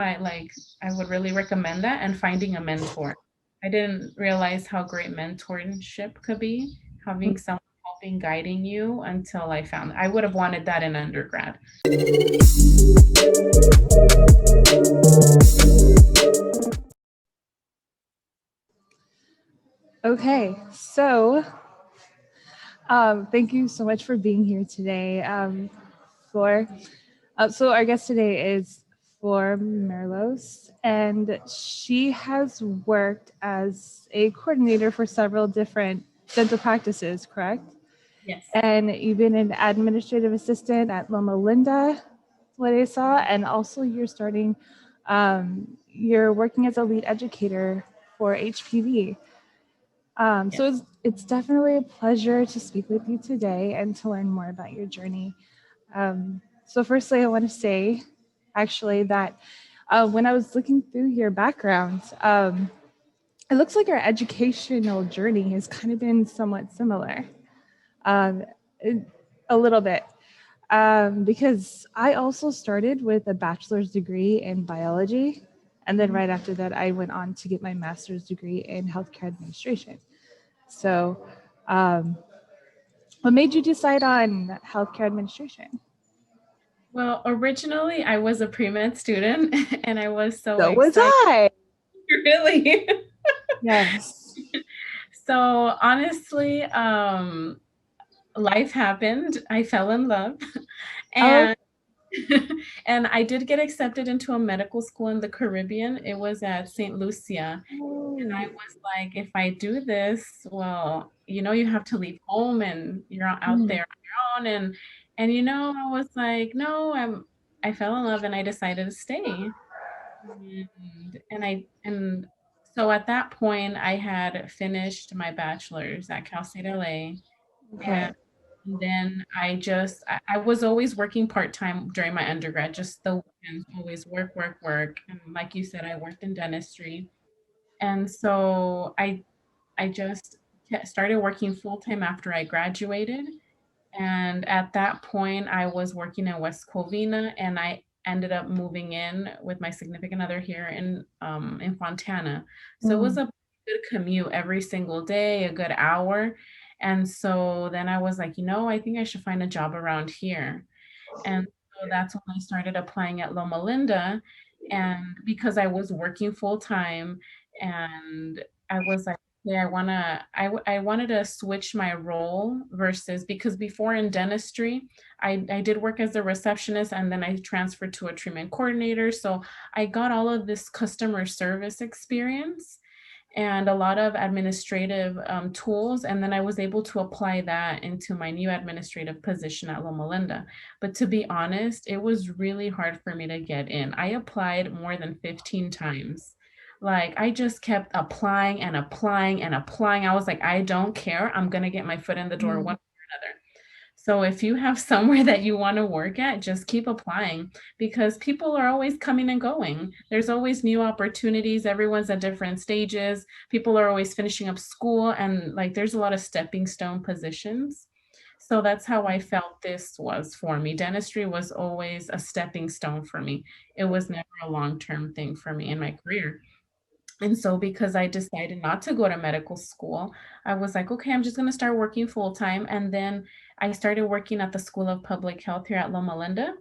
I would really recommend that, and finding a mentor. I didn't realize how great mentorship could be, having someone helping guiding you until I found I would have wanted that in undergrad. Okay, so thank you so much for being here today, Flor. So our guest today is Flor Merlos, and she has worked as a coordinator for several different dental practices, correct? Yes. And you've been an administrative assistant at Loma Linda, what I saw, and also you're working as a lead educator for HPV. So Yes. it's definitely a pleasure to speak with you today and to learn more about your journey. So firstly, I want to say actually that when I was looking through your background, it looks like our educational journey has kind of been somewhat similar, um, a little bit. Because I also started with a bachelor's degree in biology. And then right after that, I went on to get my master's degree in healthcare administration. So, um, what made you decide on healthcare administration? Well, originally I was a pre-med student and I was so So was excited. I. Really? Yes. So honestly, life happened. I fell in love Oh, and and I did get accepted into a medical school in the Caribbean. It was at St. Lucia. And I was like, if I do this, well, you have to leave home and you're out mm, there on your own. And I was like, no, I fell in love and I decided to stay. And so at that point I had finished my bachelor's at Cal State LA. okay. And then I was always working part-time during my undergrad, just the weekends, always work, work, work. And like you said, I worked in dentistry. And so I just started working full-time after I graduated. And at that point, I was working in West Covina, and I ended up moving in with my significant other here in Fontana. So it was Mm, a good commute every single day, a good hour. And so then I was like, I think I should find a job around here. And so that's when I started applying at Loma Linda. And because I was working full time, and I was like, yeah, I wanted to switch my role versus, because before in dentistry, I did work as a receptionist and then I transferred to a treatment coordinator. So I got all of this customer service experience and a lot of administrative tools. And then I was able to apply that into my new administrative position at Loma Linda. But to be honest, it was really hard for me to get in. I applied more than 15 times. Like I just kept applying and applying and applying. I was like, I don't care. I'm going to get my foot in the door one mm, way or another. So if you have somewhere that you want to work at, just keep applying because people are always coming and going. There's always new opportunities. Everyone's at different stages. People are always finishing up school and like there's a lot of stepping stone positions. So that's how I felt this was for me. Dentistry was always a stepping stone for me. It was never a long-term thing for me in my career. And so because I decided not to go to medical school, I was like, okay, I'm just going to start working full time. And then I started working at the School of Public Health here at Loma Linda.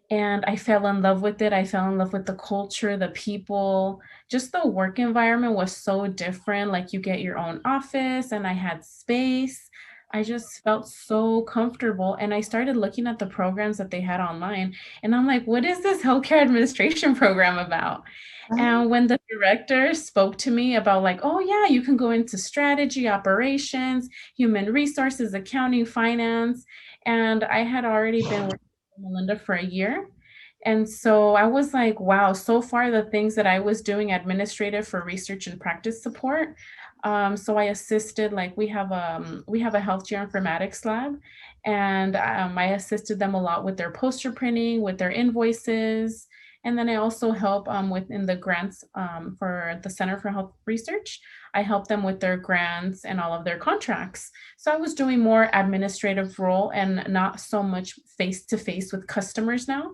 And I fell in love with it. I fell in love with the culture, the people, just the work environment was so different. Like you get your own office and I had space. I just felt so comfortable. And I started looking at the programs that they had online. And I'm like, what is this healthcare administration program about? ah, And when the director spoke to me about, like, oh, yeah, you can go into strategy, operations, human resources, accounting, finance. And I had already been working with Melinda for a year. And so I was like, wow, so far the things that I was doing administrative for research and practice support. So I assisted, like we have a health geoinformatics lab, and I assisted them a lot with their poster printing, with their invoices, and then I also help within the grants for the Center for Health Research. I help them with their grants and all of their contracts. So I was doing more administrative role and not so much face to face with customers now.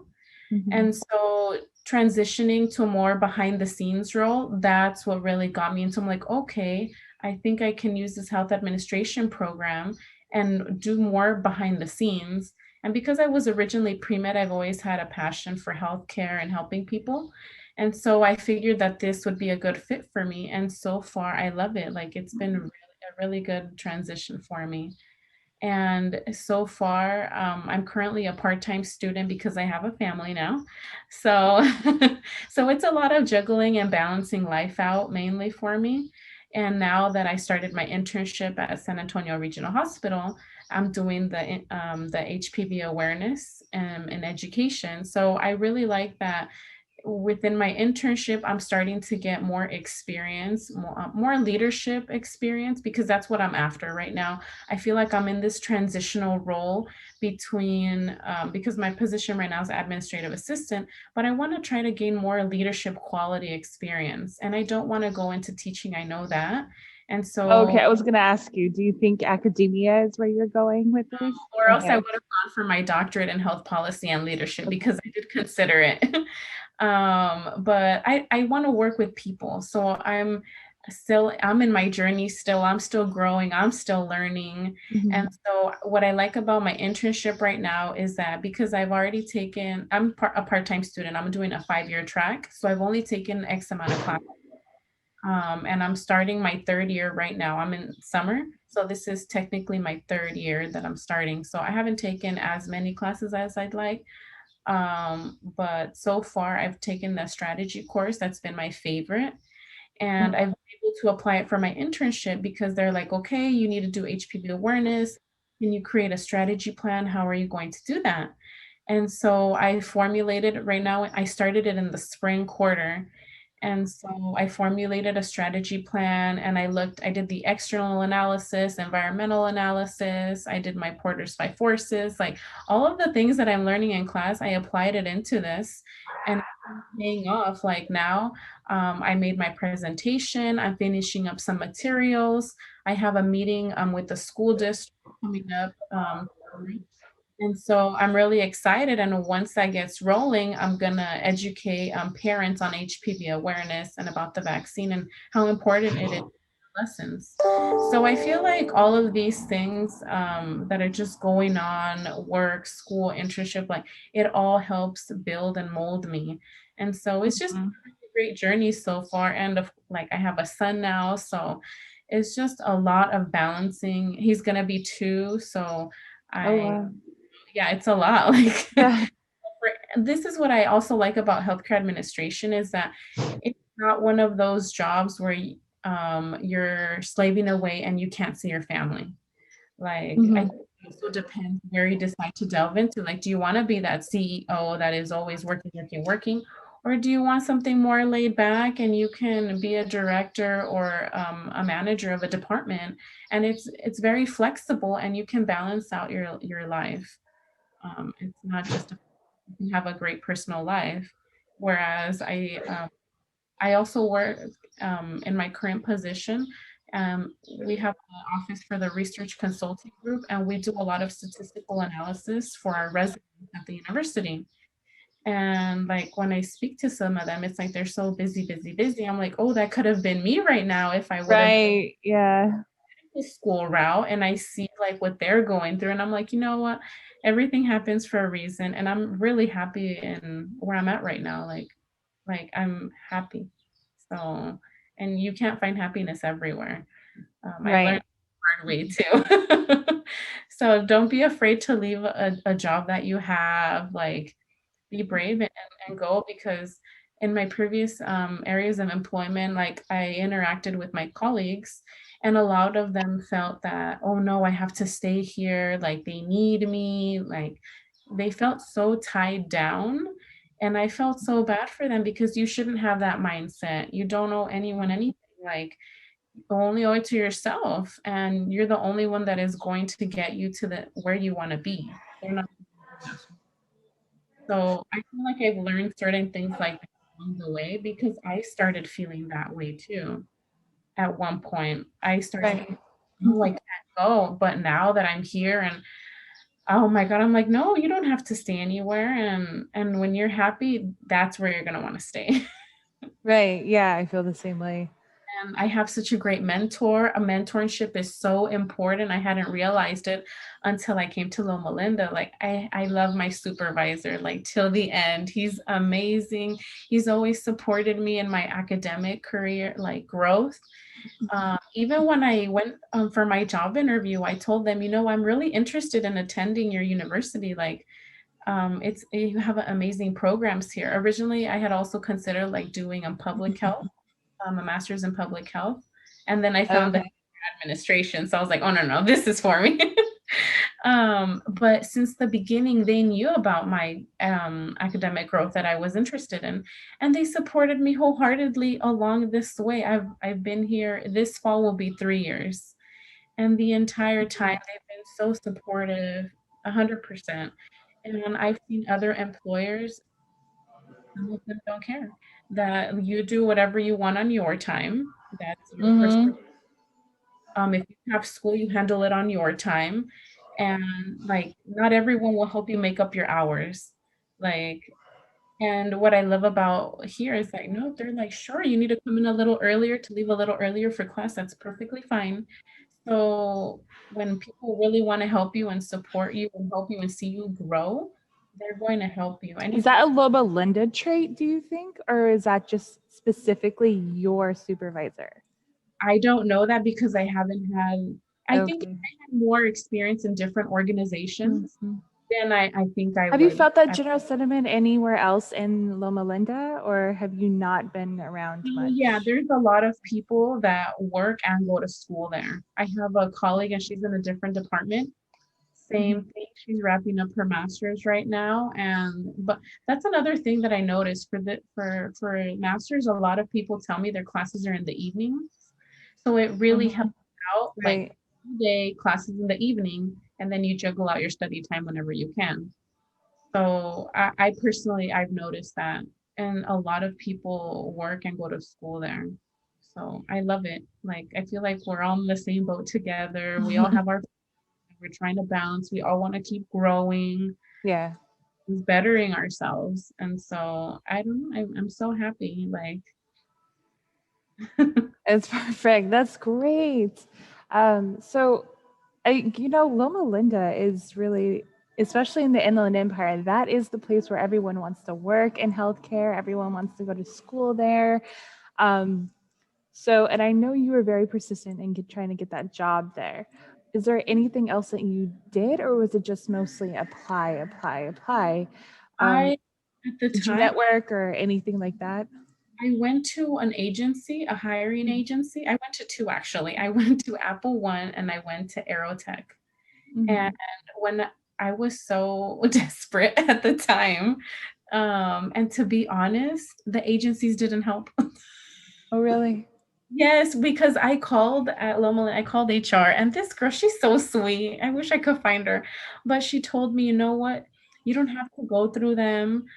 mhm. And so transitioning to a more behind the scenes role, that's what really got me into. I'm like, okay, I think I can use this health administration program and do more behind the scenes. And because I was originally pre-med, I've always had a passion for healthcare and helping people. And so I figured that this would be a good fit for me. And so far, I love it. Like it's been really, a really good transition for me. And so far, I'm currently a part-time student because I have a family now. So, so it's a lot of juggling and balancing life out mainly for me. And now that I started my internship at San Antonio Regional Hospital, I'm doing the HPV awareness in education. So I really like that within my internship, I'm starting to get more experience, more leadership experience, because that's what I'm after right now. I feel like I'm in this transitional role between, because my position right now is administrative assistant, but I want to try to gain more leadership quality experience. And I don't want to go into teaching, I know that. And Okay, so, I was going to ask you, do you think academia is where you're going with this? or else I Okay. would have gone for my doctorate in health policy and leadership because I did consider it. But I want to work with people. So I'm in my journey still. I'm still growing. I'm still learning. And Mhm. so what I like about my internship right now is that because I've already taken, a part-time student, I'm doing a 5-year track. So I've only taken X amount of classes. And I'm starting my third year right now. I'm in summer. So this is technically my third year that I'm starting. So I haven't taken as many classes as I'd like. But so far I've taken the strategy course. That's been my favorite. And I've been able to apply it for my internship because they're like, okay, you need to do HPV awareness. Can you create a strategy plan? How are you going to do that? And so I formulated right now, I started it in the spring quarter. And so I formulated a strategy plan and I did the external analysis, environmental analysis. I did my Porter's five forces, like all of the things that I'm learning in class, I applied it into this and it's paying off. Like now, I made my presentation. I'm finishing up some materials. I have a meeting with the school district coming up. And so I'm really excited. And once that gets rolling, I'm going to educate parents on HPV awareness and about the vaccine and how important it is in lessons. So I feel like all of these things that are just going on, work, school, internship, like it all helps build and mold me. And so it's just Mhm. a great journey so far. And like I have a son now. So it's just a lot of balancing. He's going to be 2. So Oh, I wow. yeah, it's a lot. Like Yeah. this is what I also like about healthcare administration is that it's not one of those jobs where you're slaving away and you can't see your family. Like I Mhm. think it also depends where you decide to delve into. Like, do you want to be that CEO that is always working, working, working? Or do you want something more laid back and you can be a director or a manager of a department and it's very flexible and you can balance out your life. It's not just you can have a great personal life. Whereas I also work in my current position. We have an office for the research consulting group, and we do a lot of statistical analysis for our residents at the university. And like when I speak to some of them, it's like they're so busy, busy, busy. I'm like, oh, that could have been me right now if I would have Right. Yeah. the school route and I see like what they're going through and I'm like, you know what? Everything happens for a reason and I'm really happy in where I'm at right now. Like I'm happy. So and you can't find happiness everywhere. I learned Right. the hard way too. So don't be afraid to leave a job that you have. Like be brave and go because in my previous areas of employment, like I interacted with my colleagues and a lot of them felt that, oh no, I have to stay here. Like they need me. Like they felt so tied down. And I felt so bad for them because you shouldn't have that mindset. You don't owe anyone anything. Like you only owe it to yourself. And you're the only one that is going to get you to the where you want to be. They're not. So I feel like I've learned certain things like that along the way because I started feeling that way too. At one point, I started Right. feeling, oh, I can't go. But now that I'm here and Oh my God. I'm like, no, you don't have to stay anywhere. And when you're happy, that's where you're gonna want to stay. Right. Yeah, I feel the same way. And I have such a great mentor. A mentorship is so important. I hadn't realized it until I came to Loma Linda. Like I love my supervisor, like till the end. He's amazing. He's always supported me in my academic career, like growth. Even when I went for my job interview, I told them, I'm really interested in attending your university. Like, it's you have amazing programs here. Originally, I had also considered like doing a public health, a master's in public health, and then I found the Okay. administration. So I was like, oh no, no, this is for me. But since the beginning, they knew about my academic growth that I was interested in, and they supported me wholeheartedly along this way. I've been here. This fall will be 3 years, and the entire time they've been so supportive, 100%. And I've seen other employers, some of them don't care that you do whatever you want on your time. That's your Mm-hmm. personal. If you have school, you handle it on your time. And like, not everyone will help you make up your hours. Like, and what I love about here is like, no, they're like, sure, you need to come in a little earlier to leave a little earlier for class. That's perfectly fine. So when people really want to help you and support you and help you and see you grow, they're going to help you. And Is if that a Loma Linda trait, do you think? Or is that just specifically your supervisor? I don't know that because I think if Okay. I had more experience in different organizations, Mhm. then I think I Have you would. felt that general sentiment anywhere else in Loma Linda, or have you not been around Yeah, much? there's a lot of people that work and go to school there. I have a colleague and she's in a different department. Same Mhm. thing. She's wrapping up her master's right now. And but that's another thing that I noticed for masters, a lot of people tell me their classes are in the evenings. So it really helps Mhm. out like Right. day classes in the evening, and then you juggle out your study time whenever you can. So I personally I've noticed that, and a lot of people work and go to school there. So I love it. Like I feel like we're all in the same boat together. We all have our we're trying to balance. We all want to keep growing, Yeah. bettering ourselves. And so I don't know. I'm so happy. Like It's perfect. That's great. So, Loma Linda is really, especially in the Inland Empire, that is the place where everyone wants to work in healthcare. Everyone wants to go to school there. Um, and I know you were very persistent in trying to get that job there. Is there anything else that you did, or was it just mostly apply, apply, apply? Um, I at the did you time network or anything like that? I went to an agency, a hiring agency. I went to two actually. I went to Apple One and I went to Aerotech. And Mm-hmm. when I was so desperate at the time, and to be honest, the agencies didn't help. Oh, really? Yes, because I called at Loma, I called HR, and this girl, she's so sweet. I wish I could find her, but she told me, you know what? You don't have to go through them.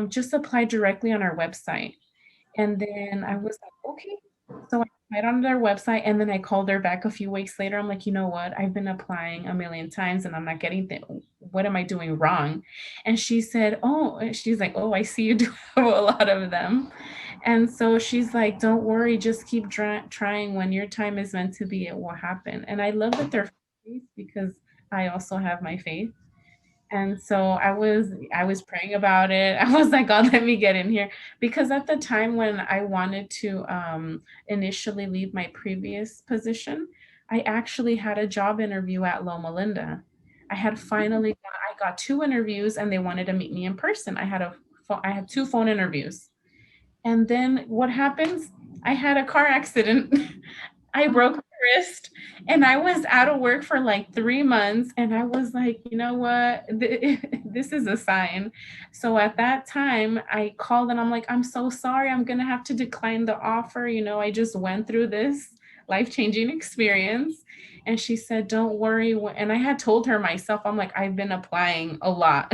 Just apply directly on our website. And then I was like, okay. So I applied on their website, and then I called her back a few weeks later. I'm like, you know what? I've been applying a million times and I'm not getting what am I doing wrong? And she said, oh, and she's like, oh, I see you do have a lot of them. And so she's like, don't worry, just keep trying. When your time is meant to be, it will happen. And I love that they're faith because I also have my faith. And so I was praying about it. I was like, God, let me get in here. Because at the time when I wanted to initially leave my previous position, I actually had a job interview at Loma Linda. I got two interviews and they wanted to meet me in person. I had two phone interviews. And then what happens? I had a car accident. I broke my wrist and I was out of work for like 3 months. And I was like, you know what? This is a sign. So at that time, I called and I'm like, I'm so sorry. I'm going to have to decline the offer. I just went through this life changing experience. And she said, don't worry. And I had told her myself, I'm like, I've been applying a lot.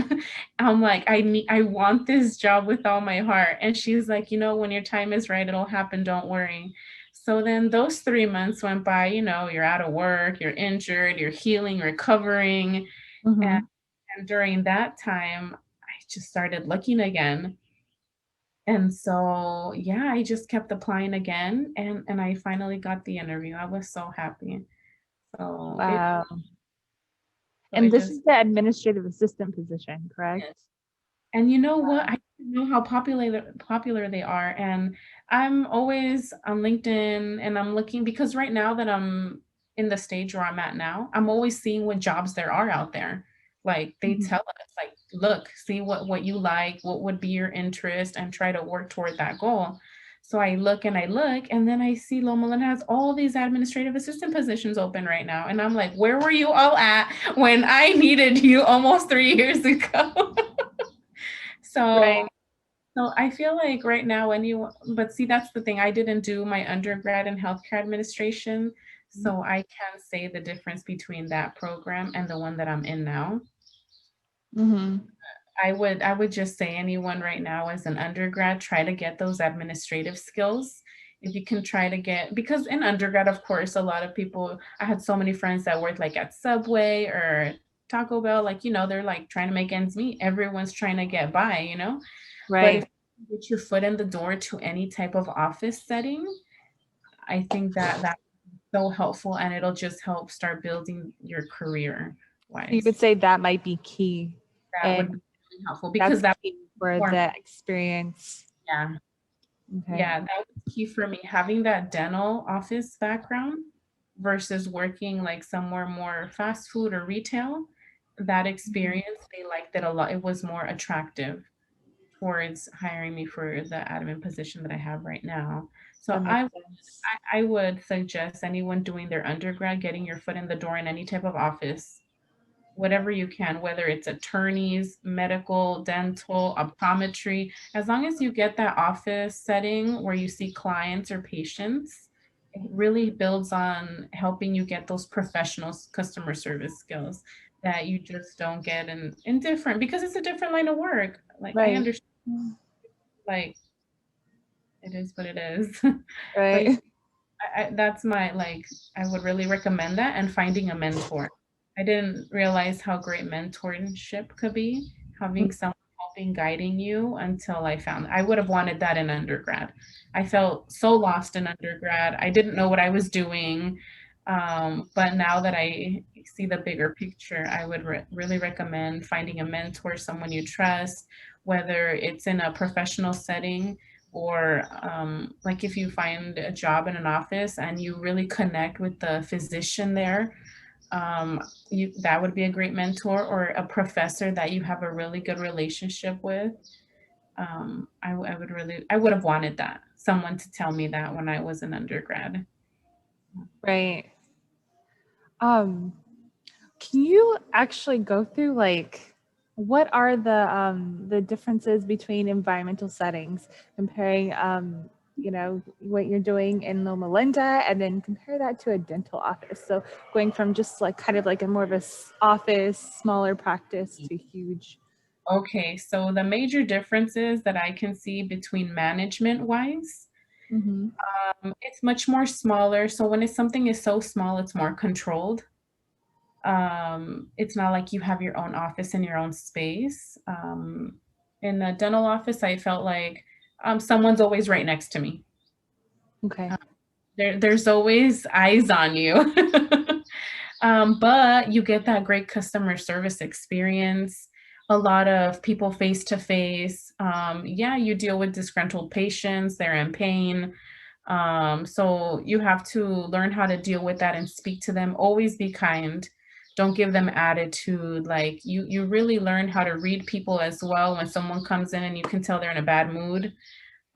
I'm like, I want this job with all my heart. And she's like, when your time is right, it'll happen. Don't worry. So then those 3 months went by, you're out of work, you're injured, you're healing, recovering. Mm-hmm. And during that time, I just started looking again. And so, yeah, I just kept applying again and I finally got the interview. I was so happy. So it Wow. so And it this just is the administrative assistant position, correct? And you know what? Wow. I didn't know how popular they are, and I'm always on LinkedIn and I'm looking because right now that I'm in the stage where I'm at now, I'm always seeing what jobs there are out there. Like they Mhm. tell us, like, look, see what you like, what would be your interest, and try to work toward that goal. So I look, and then I see Loma Linda has all these administrative assistant positions open right now. And I'm like, where were you all at when I needed you almost 3 years ago? Right. So so I feel like right now but see, that's the thing. I didn't do my undergrad in healthcare administration, so I can't say the difference between that program and the one that I'm in now. Mm-hmm. I would just say anyone right now as an undergrad, try to get those administrative skills. If you can try to get, because in undergrad, of course, a lot of people, I had so many friends that worked like at Subway or Taco Bell, like, they're like trying to make ends meet. Everyone's trying to get by. But if Right. you get your foot in the door to any type of office setting, I think that that's so helpful and it'll just help start building your career So you would wise. say that might be key, That would be and really helpful that's because that key for for the experience. yeah, Okay. yeah, that was key for me having that dental office background versus working like somewhere more fast food or retail. That Mhm. experience, they liked it a lot. It was more attractive towards hiring me for the admin position that I have right now. So That makes sense. I would suggest anyone doing their undergrad getting your foot in the door in any type of office, whatever you can, whether it's attorneys, medical, dental, optometry, as long as you get that office setting where you see clients or patients, it really builds on helping you get those professional customer service skills that you just don't get in different because it's a different line of work. Like I Right. understand, like it is what it is. But Right. that's my like I would really recommend that and finding a mentor. I didn't realize how great mentorship could be, having someone helping guiding you until I would have wanted that in undergrad. I felt so lost in undergrad. I didn't know what I was doing. But now that I see the bigger picture, I would really recommend finding a mentor, someone you trust, whether it's in a professional setting or like if you find a job in an office and you really connect with the physician there, that would be a great mentor or a professor that you have a really good relationship with. I would have wanted that someone to tell me that when I was an undergrad. Right. Um, can you actually go through like what are the differences between environmental settings, comparing what you're doing in Loma Linda and then compare that to a dental office. So going from just like kind of like a more of a office, smaller practice to huge. Okay, so the major differences that I can see between management wise, Mm-hmm. it's much more smaller. So when something is so small, it's more controlled. It's not like you have your own office and your own space. In the dental office, I felt like someone's always right next to me. Okay. There's always eyes on you. But you get that great customer service experience, a lot of people face to face. Yeah, you deal with disgruntled patients, they're in pain. So you have to learn how to deal with that and speak to them. Always be kind. Don't give them attitude. Like you really learn how to read people as well when someone comes in and you can tell they're in a bad mood.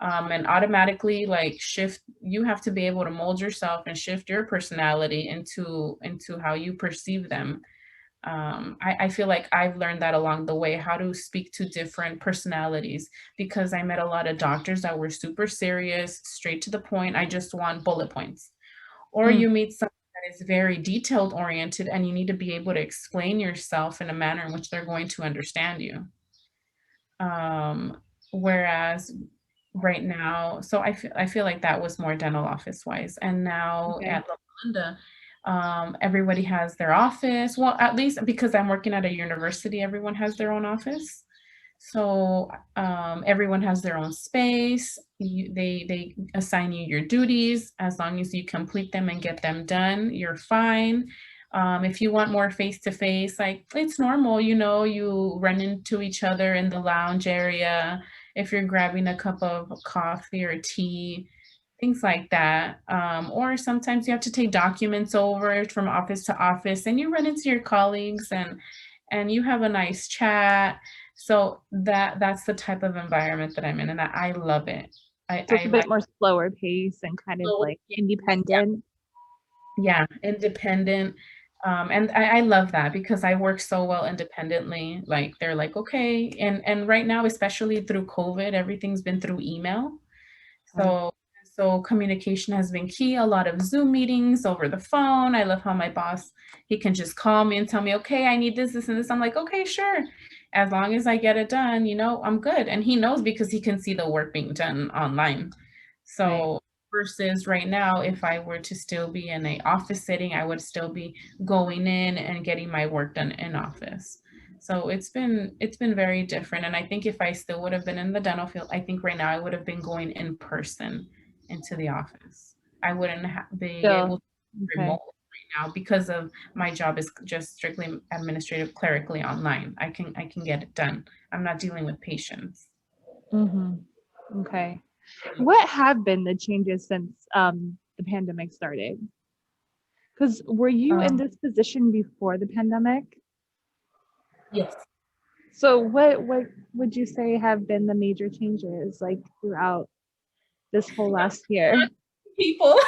And automatically like shift, you have to be able to mold yourself and shift your personality into how you perceive them. I feel like I've learned that along the way, how to speak to different personalities, because I met a lot of doctors that were super serious, straight to the point. I just want bullet points. Or Mm, you meet someone that is very detailed oriented and you need to be able to explain yourself in a manner in which they're going to understand you. Whereas right now, so I feel like that was more dental office wise. And now okay. at La Linda, Everybody has their office. Well, at least because I'm working at a university, everyone has their own office. So everyone has their own space. They assign you your duties. As long as you complete them and get them done, you're fine. If you want more face to face, like it's normal, you run into each other in the lounge area if you're grabbing a cup of coffee or tea, things like that. Or sometimes you have to take documents over from office to office, and you run into your colleagues and you have a nice chat. So that's the type of environment that I'm in, and I love it. I, So it's I a bit like more slower pace and kind of like independent. yeah, independent. And I love that because I work so well independently. Like they're like, okay, and right now, especially through COVID, everything's been through email. Uh, So communication has been key. A lot of Zoom meetings over the phone. I love how my boss, he can just call me and tell me, okay, I need this, this, and this. I'm like, okay, sure. As long as I get it done, I'm good. And he knows because he can see the work being done online. right. So versus right now, if I were to still be in a office setting, I would still be going in and getting my work done in office. So it's been very different. And I think if I still would have been in the dental field, I think right now I would have been going in person into the office. I wouldn't be able Still, to okay. remote right now because of my job is just strictly administrative clerically online. I can get it done. I'm not dealing with patients. Hmm. Okay. What have been the changes since the pandemic started? Because were you in Um, this position before the pandemic? yes. So what would you say have been the major changes like throughout this whole last year? People.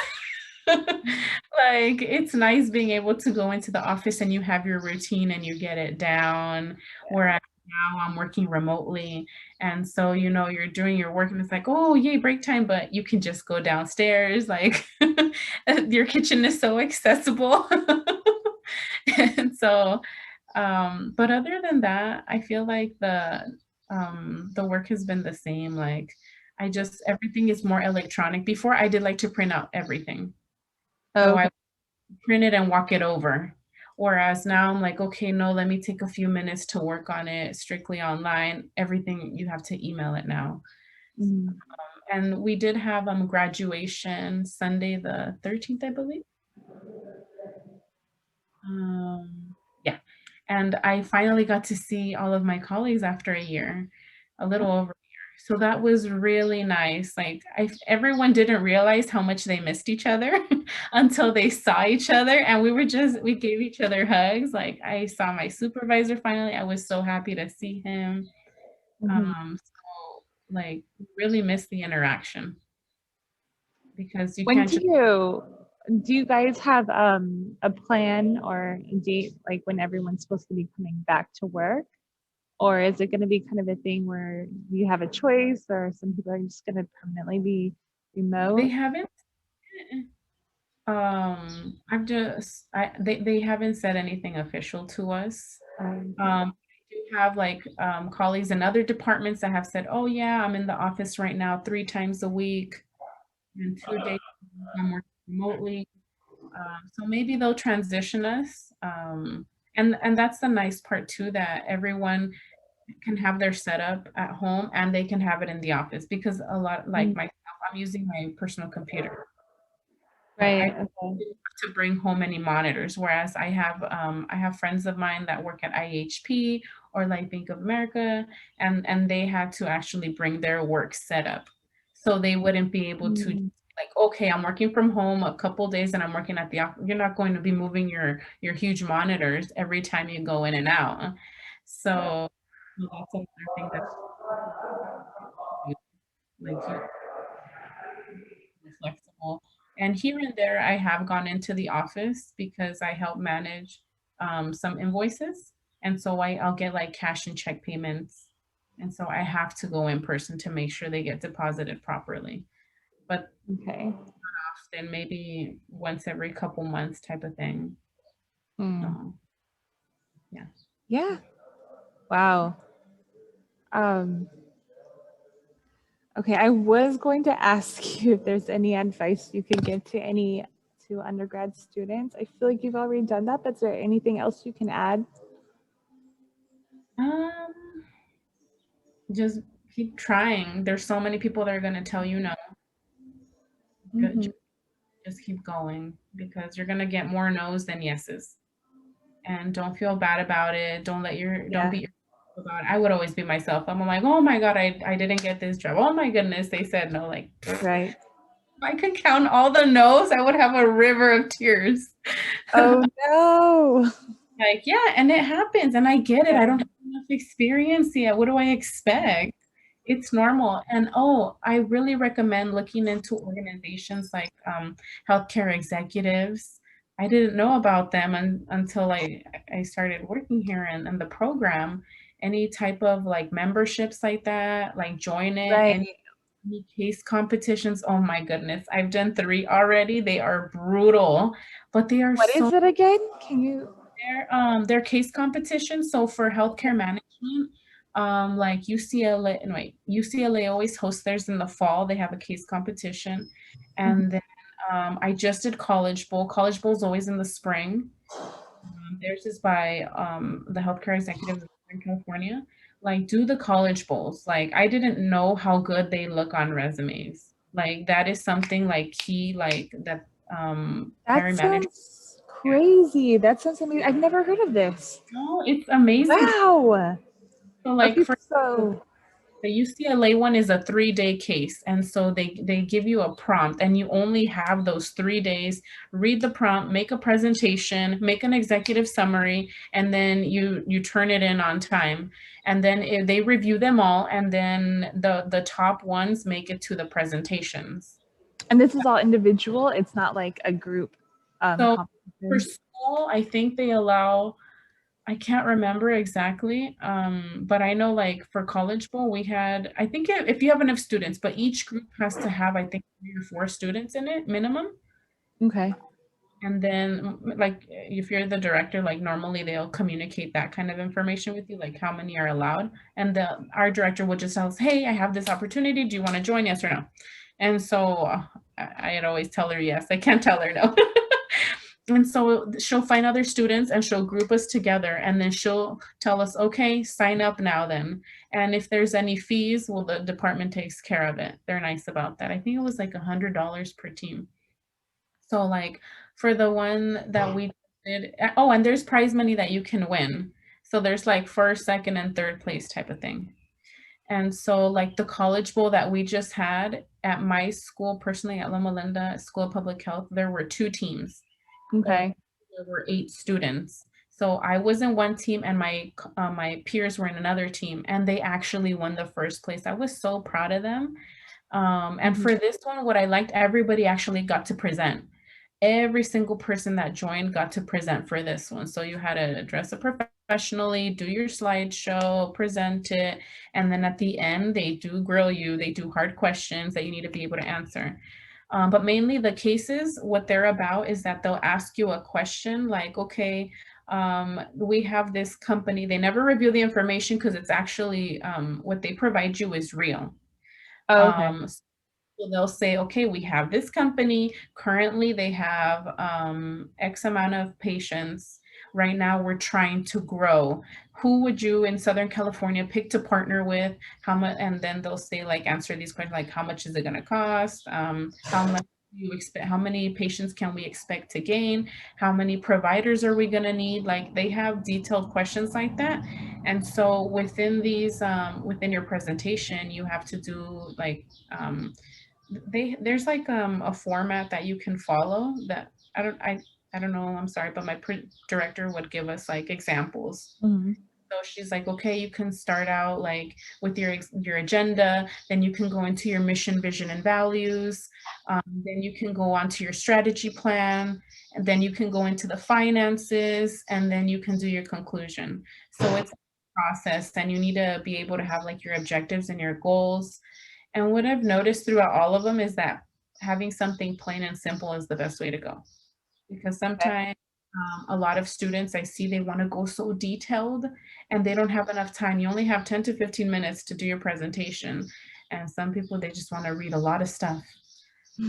Like, it's nice being able to go into the office and you have your routine and you get it down, whereas now I'm working remotely, and so, you're doing your work and it's like, "Oh, yay, break time," but you can just go downstairs, like, your kitchen is so accessible. And so, but other than that, I feel like the work has been the same, like, everything is more electronic. Before, I did like to print out everything. So Okay. I print it and walk it over. Whereas now I'm like, okay, no, let me take a few minutes to work on it strictly online. Everything you have to email it now. Mhm. And we did have graduation Sunday the 13th, I believe. Yeah. And I finally got to see all of my colleagues after a year, a little over a year. So that was really nice. Like everyone didn't realize how much they missed each other until they saw each other, and we gave each other hugs. Like I saw my supervisor finally. I was so happy to see him. Mhm. So like really miss the interaction because you When can't do just you guys have a plan or a date like when everyone's supposed to be coming back to work? Or is it going to be kind of a thing where you have a choice or some people are just going to permanently be they remote? haven't they haven't said anything official to us. Okay. I do have like colleagues in other departments that have said, "Oh yeah, I'm in the office right now 3 times a week, and 2 days I'm working remotely." So maybe they'll transition us, and that's the nice part too, that everyone can have their setup at home and they can have it in the office because a lot like Mm, myself, I'm using my personal computer. So I right. Okay. didn't have to bring home any monitors, whereas I have friends of mine that work at IHP or like Bank of America, and they had to actually bring their work setup. So they wouldn't be able to Mm, like, okay, I'm working from home a couple days and I'm working at the office. You're not going to be moving your huge monitors every time you go in and out. So that's another thing that like you flexible. And here and there, I have gone into the office because I help manage some invoices. And so I'll get like cash and check payments. And so I have to go in person to make sure they get deposited properly. But okay. then maybe once every couple months type of thing. Mm, So yeah. yeah. Wow. Um, okay. I was going to ask you if there's any advice you could give to to undergrad students? I feel like you've already done that, but is there anything else you can add? Um, just keep trying. There's so many people that are gonna tell you no. Hmm. Just keep going because you're gonna get more no's than yeses. And don't feel bad about it. Don't Yeah, beat yourself about it. I would always be myself. I'm like, oh my God, I didn't get this job. Oh my goodness, they said no. Like, if right. I could count all the no's, I would have a river of tears. Oh no. Like, yeah, and it happens, and I get it. I Yeah, don't have enough experience yet. What do I expect? It's normal. And oh, I really recommend looking into organizations like healthcare executives. I didn't know about them until I started working here in the program. Any type of like memberships like that, like join it. right. Any case competitions. Oh my goodness. I've done 3 already. They are brutal, but they are What so is it again? Can you? they're case competitions. So for healthcare management, like UCLA, no, wait, UCLA always hosts theirs in the fall. They have a case competition, Mhm. and then I just did College Bowl. College Bowl is always in the spring. Theirs is by the healthcare executives in California. Like, do the College Bowls. Like, I didn't know how good they look on resumes. Like, that is something like key, like that That hiring manager. sounds crazy. That sounds amazing. I've never heard of this. No, it's amazing. Wow. So, like, Okay, for example, so the UCLA one is a 3-day case, and so they give you a prompt, and you only have those 3 days. Read the prompt, make a presentation, make an executive summary, and then you turn it in on time. And then they review them all, and then the top ones make it to the presentations. and this is all individual. It's not like a group So for competition. school, I think they allow I can't remember exactly, but I know like for College Bowl, we had, I think if you have enough students, but each group has to have, I think, 3 or 4 students in it minimum. Okay. And then, like, if you're the director, like normally they'll communicate that kind of information with you, like how many are allowed. And our director would just tell us, hey, I have this opportunity. Do you want to join? Yes or no? And so I'd always tell her yes. I can't tell her no. And so she'll find other students and she'll group us together and then she'll tell us, okay, sign up now then. And if there's any fees, well, the department takes care of it. They're nice about that. I think it was like $100 per team. So like for the one that we did, oh, and there's prize money that you can win. So there's like first, second, and third place type of thing. And so like the College Bowl that we just had at my school, personally at Loma Linda School of Public Health, there were 2 teams. And Okay. there were 8 students. So I was in one team and my peers were in another team and they actually won the first place. I was so proud of them. And Mhm. for this one, what I liked, everybody actually got to present. Every single person that joined got to present for this one. So you had to dress up professionally, do your slideshow, present it, and then at the end, they do grill you. They do hard questions that you need to be able to answer. But mainly the cases, what they're about is that they'll ask you a question like, okay, we have this company. They never reveal the information because it's actually what they provide you is real. Oh, okay. So they'll say, okay, we have this company. Currently, they have X amount of patients. Right now, we're trying to grow. Who would you in Southern California pick to partner with? How much? And then they'll say, like, answer these questions like, how much is it going to cost? How much do you expect? How many patients can we expect to gain? How many providers are we going to need? Like, they have detailed questions like that. And so within these, within your presentation, you have to do like, there's like a format that you can follow that I don't know, I'm sorry, but my director would give us like examples. Mhm. So she's like, okay, you can start out like with your agenda, then you can go into your mission, vision, and values. Then you can go on to your strategy plan, and then you can go into the finances, and then you can do your conclusion. So it's a process, and you need to be able to have like your objectives and your goals. And what I've noticed throughout all of them is that having something plain and simple is the best way to go. Because Okay. sometimes a lot of students I see they want to go so detailed and they don't have enough time. You only have 10 to 15 minutes to do your presentation. And some people they just want to read a lot of stuff.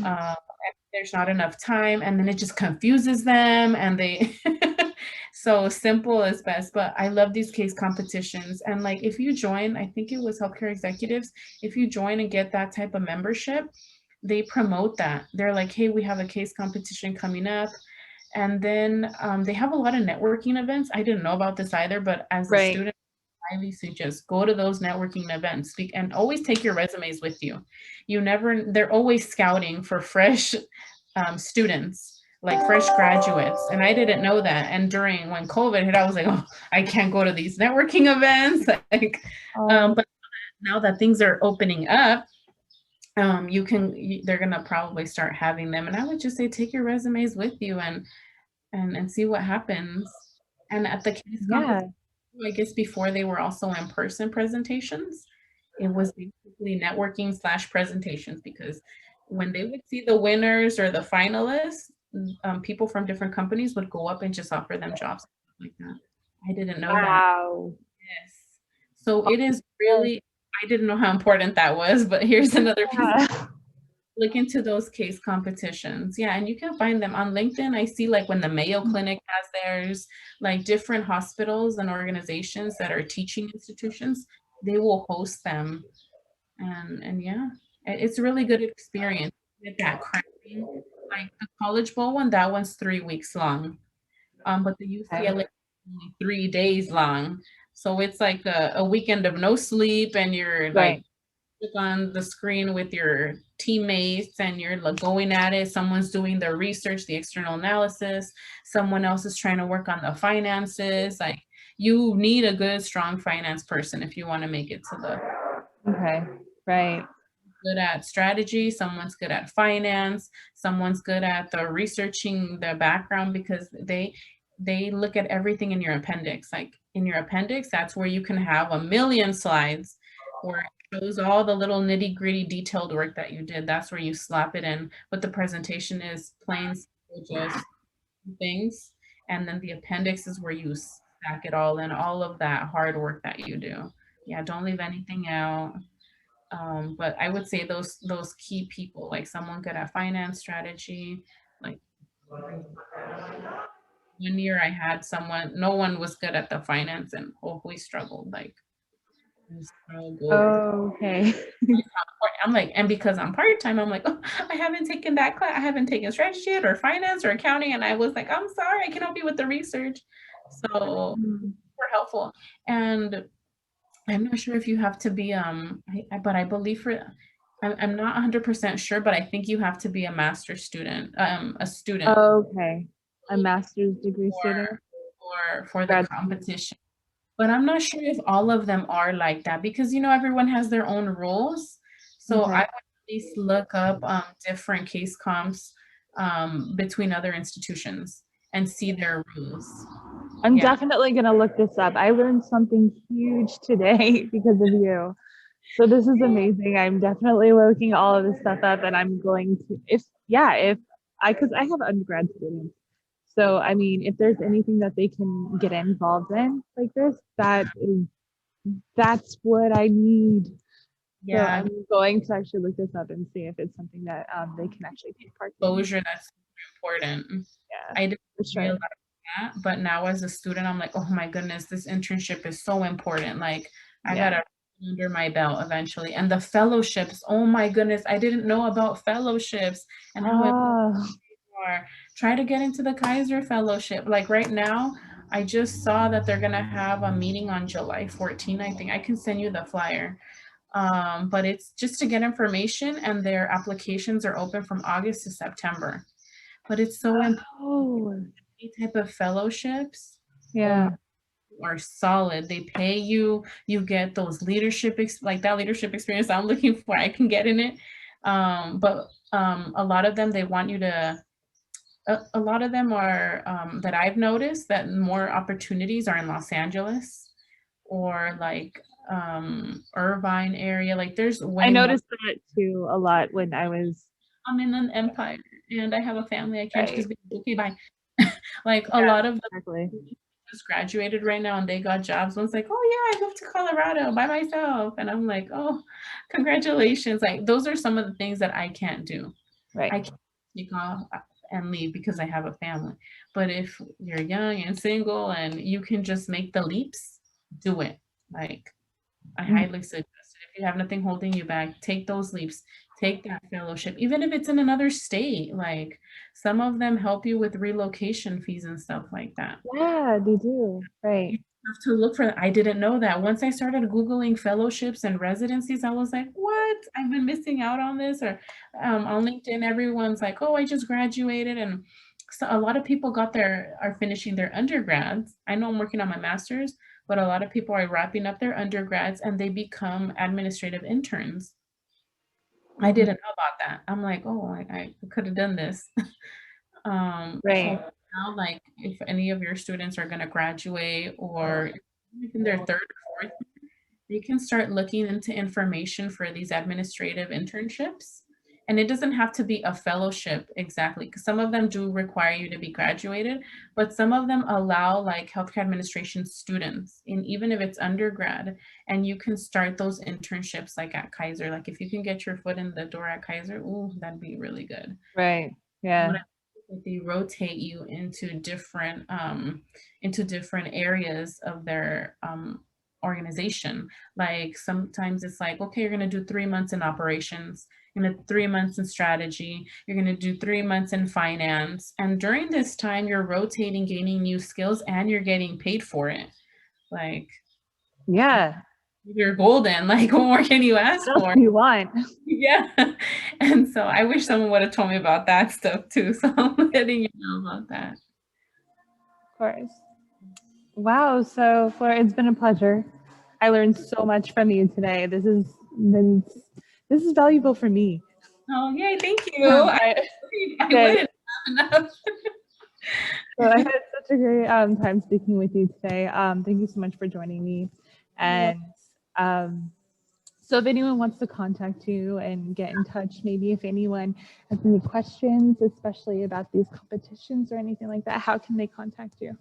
Uh, there's not enough time, and then it just confuses them, and they so simple is best. But I love these case competitions, and like if you join, I think it was healthcare executives, if you join and get that type of membership, they promote that. They're like, hey, we have a case competition coming up. And then they have a lot of networking events. I didn't know about this either, but as a Right. student, I highly suggest go to those networking events and always take your resumes with you. You never, they're always scouting for fresh students, like fresh graduates. And I didn't know that. And during when COVID hit, I was like, oh, I can't go to these networking events. Like, Oh, but now that things are opening up, they're gonna probably start having them. And I would just say take your resumes with you and see what happens. And at the case competition, yeah. I guess before they were also in-person presentations, it was basically networking slash presentations because when they would see the winners or the finalists, people from different companies would go up and just offer them jobs like that. I didn't know that. Wow. Yes. So it is Yes. really, I didn't know how important that was, but here's another piece of Yeah. look into those case competitions. Yeah, and you can find them on LinkedIn. I see like when the Mayo Clinic has theirs, like different hospitals and organizations that are teaching institutions, they will host them. And yeah, it's a really good experience. Get that cramming. Like the College Bowl one, that one's 3 weeks long. But the Okay. UCLA only 3 days long. So it's like a weekend of no sleep and you're like Right. on the screen with your teammates and you're like going at it. Someone's doing the research, the external analysis. Someone else is trying to work on the finances. Like you need a good, strong finance person if you want to make it to the Okay. Right. good at strategy, someone's good at finance, someone's good at the researching the background because they look at everything in your appendix. Like in your appendix, that's where you can have a million slides where it shows all the little nitty-gritty detailed work that you did. That's where you slap it in. But the presentation is plain, simple, just things. And then the appendix is where you stack it all in, all of that hard work that you do. Yeah, don't leave anything out. But I would say those key people, like someone good at finance strategy, like one year I had someone, no one was good at the finance and we struggled, like we struggled. Okay. I'm like, and because I'm part-time, I'm like, oh, I haven't taken that class, I haven't taken strategy yet or finance or accounting. And I was like, I'm sorry, I can help you with the research. So Mm. we're helpful. And I'm not sure if you have to be, but I believe I'm not 100% sure, but I think you have to be a master's student, a student Okay. A master's degree student? for the Grad student. competition. But I'm not sure if all of them are like that because, everyone has their own rules. So I would Okay. at least look up different case comps between other institutions and see their rules. I'm Yeah. definitely going to look this up. I learned something huge today because of you. So this is amazing. I'm definitely looking all of this stuff up and I'm going to, if because I have undergrad students. So, I mean, if there's anything that they can get involved in like this, that's what I need. So Yeah. I'm going to actually look this up and see if it's something that they can actually take part in. Exposure, that's super important. Yeah, I didn't for sure. realize that, but now as a student, I'm like, oh my goodness, this internship is so important. Like, I Yeah. gotta under my belt eventually. And the fellowships, oh my goodness, I didn't know about fellowships and how important Oh, they are. Try to get into the Kaiser Fellowship. Like right now, I just saw that they're gonna have a meeting on July 14, I think. I can send you the flyer. But it's just to get information, and their applications are open from August to September. But it's so important. oh, Any type of fellowships, oh my, yeah. are solid. They pay you. You get those like that leadership experience I'm looking for. I can get in it. But a lot of them they want you to. A lot of them are that I've noticed that more opportunities are in Los Angeles or like Irvine area. Like there's I way more. noticed that too a lot when I was I'm in an empire and I have a family. I can't right. just be okay, bye. Like a Yeah, lot of them exactly. just graduated right now and they got jobs. One's like, oh yeah, I moved to Colorado by myself. And I'm like, oh, congratulations. Like those are some of the things that I can't do. I Right. can't take off and leave because I have a family. But if you're young and single and you can just make the leaps, do it. Like, I Mm. highly suggest it. If you have nothing holding you back, take those leaps. Take that fellowship, even if it's in another state. Like, some of them help you with relocation fees and stuff like that. Yeah, they do. You Right. have to look for that. I didn't know that. Once I started Googling fellowships and residencies, I was like, what? I've been missing out on this. Or on LinkedIn, everyone's like, oh, I just graduated. And so a lot of people are finishing their undergrads. I know I'm working on my master's, but a lot of people are wrapping up their undergrads and they become administrative interns. I Mhm. didn't know about that. I'm like, oh, I could have done this. So Right. now, like, if any of your students are gonna graduate or in their 3rd or 4th, you can start looking into information for these administrative internships. And it doesn't have to be a fellowship exactly, because some of them do require you to be graduated, but some of them allow like healthcare administration students, and even if it's undergrad, and you can start those internships like at Kaiser. Like if you can get your foot in the door at Kaiser, ooh, that'd be really good. Right. What Yeah. I They rotate you into different areas of their organization. Like sometimes it's like, okay, you're gonna do 3 months in operations, you're gonna 3 months in strategy, you're gonna do 3 months in finance. And during this time, you're rotating, gaining new skills, and you're getting paid for it. Like, Yeah. you're golden. Like, what more can you ask What else for? do you want? Of Yeah. And so I wish someone would have told me about that stuff too. So I'm letting you know about that. course. Wow. So, Flor, it's been a pleasure. I learned so much from you today. Been this is valuable for me. Oh, yay, thank you. I I yes. wouldn't have enough. So I had such a great time speaking with you today. Thank you so much for joining me. You're welcome. And um, so, if anyone wants to contact you and get in touch, maybe if anyone has any questions, especially about these competitions or anything like that, how can they contact you?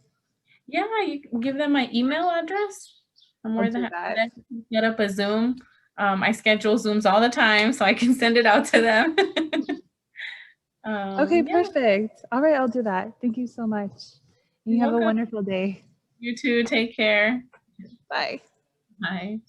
Yeah, you can give them my email address. I'm I'll more than do happy that. to set up a Zoom. I schedule Zooms all the time, so I can send it out to them. Okay, Yeah, perfect. All right, I'll do that. Thank you so much. You you're have a welcome. wonderful day. You too. Take care. Bye. Bye.